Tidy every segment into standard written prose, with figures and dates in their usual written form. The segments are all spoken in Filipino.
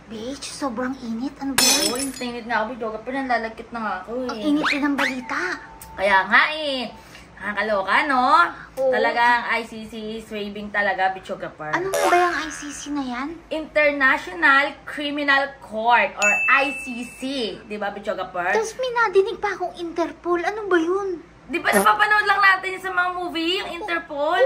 Beach, sobrang init. Ano ba Oo, yun? init nga ako, Bijoga, pero nalalagkit na nga ako eh. Ang init din ng balita. Kaya nga eh. Nakakaloka, no? Oo. Talagang ICC is raving talaga, Bijoga Par. Ano nga ba yung ICC na yan? International Criminal Court or ICC. Di ba, Bijoga Par? Tapos may nadinig pa akong Interpol. Ano ba yun? Di ba napapanood lang natin sa mga movie, yung Interpol?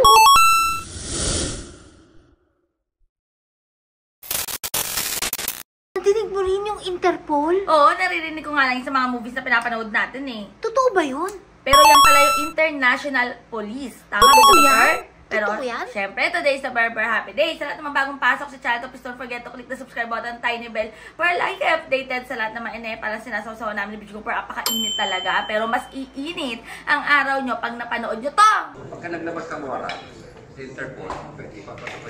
Nadinig mo rin yung Interpol? Oo, naririnig ko nga lang sa mga movies na pinapanood natin eh. Totoo ba yun? Pero yan pala yung International Police. Tama, Totoo Bijoga yan? Par? Pero, Totoo yan? syempre, today is the very, very happy day. Sa lahat ng mga bagong pasok sa channel, please don't forget to click the subscribe button, tiny bell, para lagi kayo updated sa lahat ng mga palang sinasawsawa namin ni Bijoga Par. Apaka-init talaga, pero mas iinit ang araw nyo pag napanood nyo to. Pagka naglabas ka mo sa Interpol,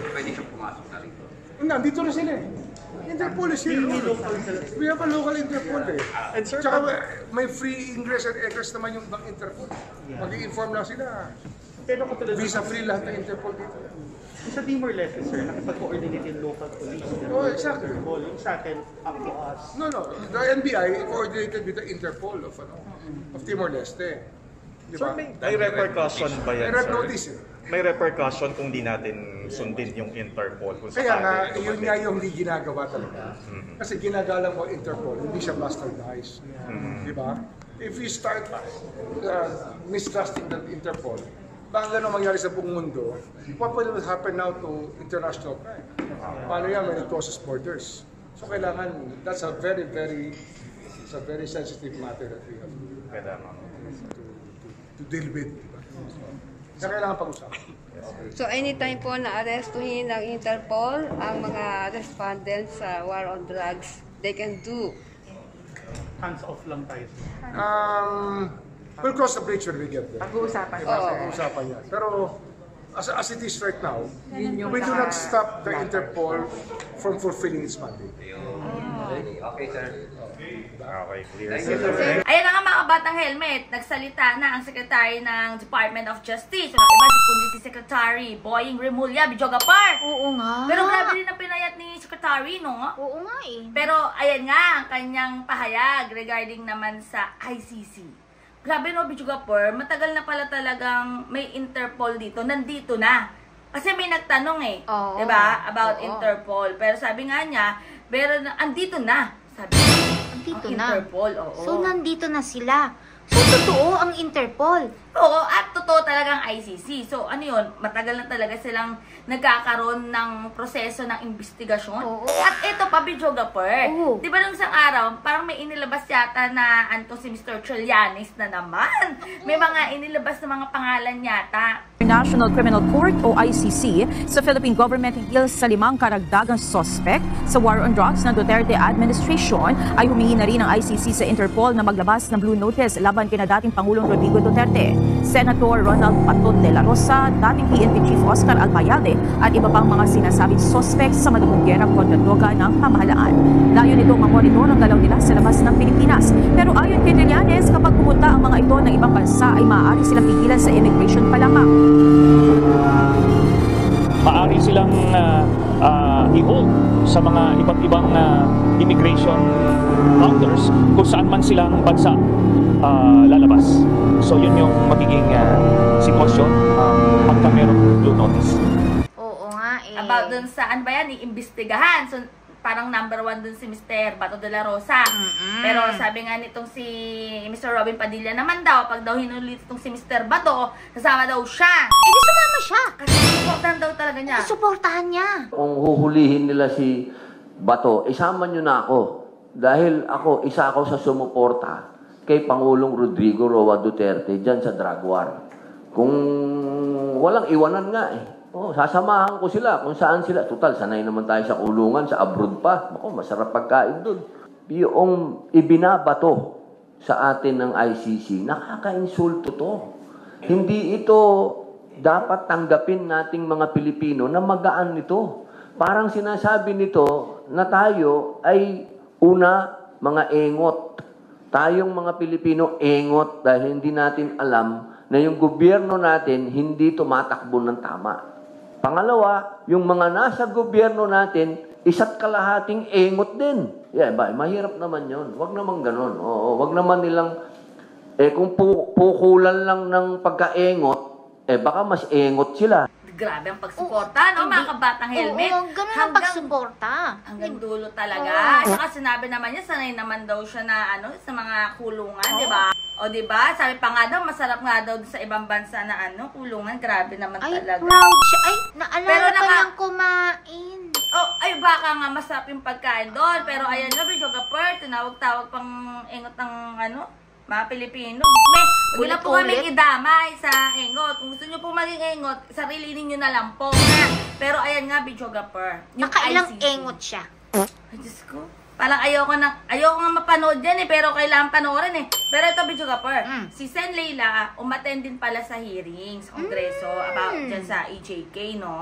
pwede kang pumasok na rito. Nandito na sila eh. Interpol is here. We have a local Interpol eh. And sir, Tsaka may free ingress and egress naman yung Interpol. Mag-i-inform lang sila. pero katulad Visa free lahat ng Interpol dito. sa Timor-Leste, sir, nakipag-coordinate yung local police. Oh, exactly. Interpol, yung sa atin, up to us. No, the NBI coordinated with the Interpol of Timor-Leste. Di Sir, ba? may repercussion ba yan, May red sir? notice eh. May repercussion kung di natin sundin yung Interpol. Kung Kaya nga, sakali yun dumating. nga yung hindi ginagawa talaga. Kasi ginagalang mo Interpol, hindi siya bastardized. Di ba? If you start mistrusting the Interpol, baka gano'n mangyari sa buong mundo, what will happen now to international crime? Paano yan when it crosses borders? So kailangan, that's a very, very, it's a very sensitive matter that we have Kailangan. to deal with. Diba? So kailangan pag-usapan. So anytime po na-arestuhin ng Interpol ang mga respondents sa war on drugs, they can do. Hands off lang tayo. We'll cross the bridge when we get there. Pag-uusapan. Diba? Pag-uusapan yan. Pero as it is right now, we do not stop the Interpol from fulfilling its mandate. Okay, sir. Okay, clear. Thank you, sir. Ayan na nga mga batang helmet, nagsalita na ang Secretary ng Department of Justice. Walang iba kundi si Secretary Boying Remulla, Bijoga Par. Oo nga. Pero grabe rin ang pinayat ni Secretary, no? Oo nga eh. Pero ayan nga ang kanyang pahayag regarding naman sa ICC. Grabe no, Bijoga Par, matagal na pala talagang may Interpol dito, nandito na. Kasi may nagtanong eh, Oo. 'di ba? About Oo. Interpol. Pero sabi nga niya, andito na. Sabi niya, Nandito ang na. Interpol, oo. So, nandito na sila. So, totoo ang Interpol. Oo, at totoo talagang ICC. So, ano yun, matagal na talaga silang nagkakaroon ng proseso ng investigasyon. Oo. At ito pa, Bijoga Par. Oo. Di ba nung isang araw, parang may inilabas yata na anto si Mr. Trillanes na naman. May mga inilabas na mga pangalan yata. International Criminal Court o ICC sa Philippine government hinggil sa 5 karagdagang suspect sa war on drugs ng Duterte administration ay humingi na rin ng ICC sa Interpol na maglabas ng blue notice laban kina dating Pangulong Rodrigo Duterte, Senator Ronald Paton de la Rosa, dating PNP Chief Oscar Albayalde at iba pang mga sinasabing suspect sa madugong gera kontra droga ng pamahalaan. Layo nito mamonitor ang galaw nila sa labas ng Pilipinas. Pero ayon kay Trillanes, kapag pumunta ang mga ito ng ibang bansa ay maaari silang pigilan sa immigration pa lamang. Maaari silang i-hold sa mga iba't ibang immigration counters kung saan man silang bansa lalabas. So yun yung magiging sitwasyon pagka merong blue notice. Oo nga eh. About dun sa, ano ba yan, iimbestigahan. So, parang number 1 dun si Mr. Bato de la Rosa. Pero sabi nga nitong si Mr. Robin Padilla naman daw, pag daw hinulit itong si Mr. Bato, kasama daw siya. Eh, di sumama siya. Kasi supportan daw talaga niya. Suportahan niya. Kung huhulihin nila si Bato, isama nyo na ako. Dahil isa ako sa sumuporta kay Pangulong Rodrigo Roa Duterte dyan sa drug war. Kung walang iwanan nga eh. Sasamahan ko sila kung saan sila. Total, sanay naman tayo sa kulungan, sa abroad pa. Masarap pagkain dun. Yung ibinabato sa atin ng ICC, nakaka-insulto to. Hindi ito dapat tanggapin nating mga Pilipino na magaan nito. Parang sinasabi nito na tayo ay mga engot. Tayong mga Pilipino engot dahil hindi natin alam na yung gobyerno natin hindi tumatakbo ng tama. Pangalawa, yung mga nasa gobyerno natin, isa't kalahating engot din. Yeah, mahirap naman yun. Wag naman ganun. Oo, wag naman nilang, kung pukulan lang ng pagkaengot, baka mas engot sila. Grabe ang pagsuporta, no? Mga kabatang helmet. Oo, ganun ang pagsuporta. Hanggang dulo talaga. Saka sinabi naman niya, sanay naman daw siya na sa mga kulungan, di ba? O di ba? Sabi pa nga daw, masarap nga daw sa ibang bansa na kulungan. Grabe naman talaga. Proud siya. Ay, naalala pa niyang kumain. Ay baka nga masarap yung pagkain doon. Pero ayan nga, Video Gapper, tinawag-tawag pang engot ng mga Pilipino. Huwag na po kami idamay sa engot. Kung gusto nyo po maging engot, sarili ninyo na lang po. Pero ayan nga, Video Gapper. Nakailang engot siya. Ay, Diyos ko. Parang ayoko nga mapanood yan pero kailangan panoorin Pero ito, Video Gapper, si Sen Leila, umattend din pala sa hearing sa Kongreso about dyan sa EJK, no?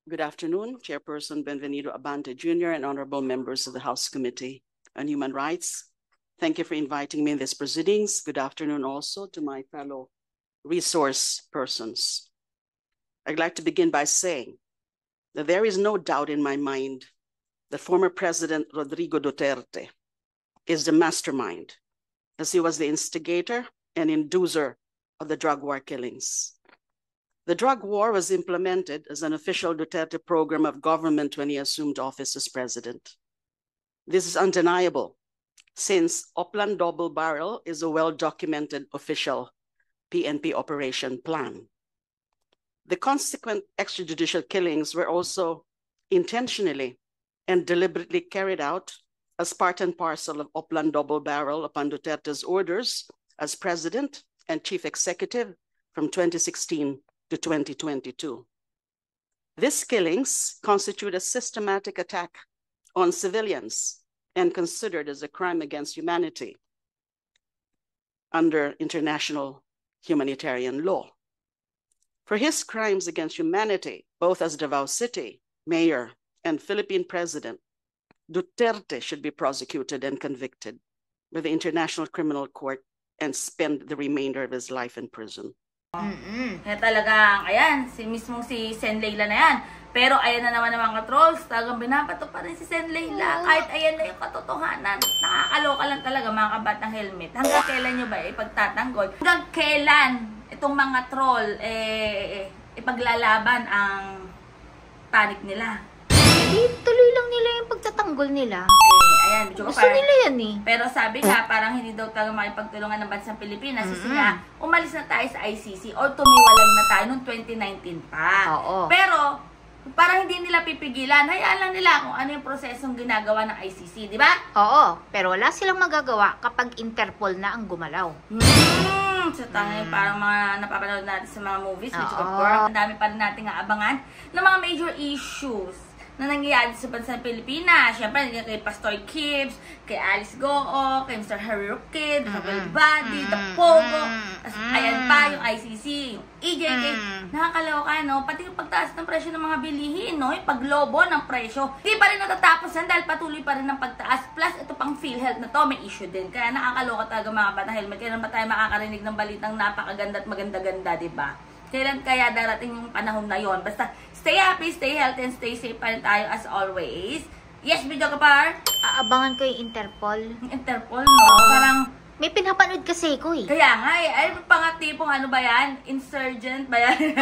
Good afternoon, Chairperson Benvenido Abante Jr. and honorable members of the House Committee on Human Rights. Thank you for inviting me in these proceedings. Good afternoon also to my fellow resource persons. I'd like to begin by saying that there is no doubt in my mind that former President Rodrigo Duterte is the mastermind, as he was the instigator and inducer of the drug war killings. The drug war was implemented as an official Duterte program of government when he assumed office as president. This is undeniable, since Oplan Double Barrel is a well-documented official PNP operation plan. The consequent extrajudicial killings were also intentionally and deliberately carried out as part and parcel of Oplan Double Barrel upon Duterte's orders as president and chief executive from 2016 to 2022. These killings constitute a systematic attack on civilians and considered as a crime against humanity under international humanitarian law. For his crimes against humanity, both as Davao City mayor and Philippine president, Duterte should be prosecuted and convicted by the International Criminal Court and spend the remainder of his life in prison. Kaya talagang, ayan, mismong si Sen Leila na yan. Pero ayan na naman ng mga trolls, talagang binabato pa rin si Sen Leila. Kahit ayan na yung katotohanan. Nakakaloka lang talaga mga kabatang helmet. Hanggang kailan nyo ba ipagtatanggol? Hanggang kailan itong mga troll ipaglalaban ang panic nila? Tuloy lang nila yung pagtatanggol nila. Ayan, gusto nila yan Pero sabi nga, parang hindi daw talaga makipagtulungan ng bansang Pilipinas. Kasi nga, umalis na tayo sa ICC or tumiwalag na tayo noong 2019 pa. Pero, parang hindi nila pipigilan. Hayaan lang nila kung ano yung prosesong ginagawa ng ICC, di ba? Oo, pero wala silang magagawa kapag Interpol na ang gumalaw. So, parang mga napapanood natin sa mga movies, which of course, ang dami pa rin natin abangan ng mga major issues na nangyayari sa bansang Pilipinas. Siyempre, kay Pastor Kibbs, kay Alice Goo, kay Mr. Harry Roque, Robert Badi, The Pogo, ayan pa yung ICC, yung EJK. Nakakaloka, no? Pati yung pagtaas ng presyo ng mga bilihin, no? Yung paglobo ng presyo. Hindi pa rin natatapos yan dahil patuloy pa rin ng pagtaas. Plus, ito pang PhilHealth na to, may issue din. Kaya nakakaloka talaga mga bata helmet. Kailan ba tayo makakarinig ng balitang napakaganda at maganda-ganda, diba? Kailan kaya darating yung panahon na yon? Basta, stay happy, stay healthy, and stay safe pa rin tayo as always. Yes, Video Gapper? Aabangan ko yung Interpol. Interpol, no? Parang, may pinapanood kasi ko Kaya nga ay pangatipong ano ba yan? Insurgent ba yan?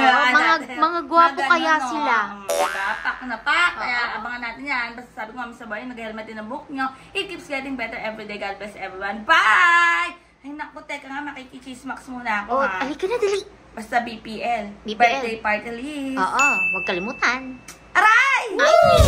Mga gwapo kaya sila. Pak na pak. Kaya abangan natin yan. Basta sabi ko kami sa bahay, nag-helmet din ang book nyo. It keeps getting better every day. God bless everyone. Bye! Ay naku, teka nga, makikichismax muna ako ha. Halika na, dali. Basta BPL. Birthday party list. Oo, huwag kalimutan. Aray! Ay!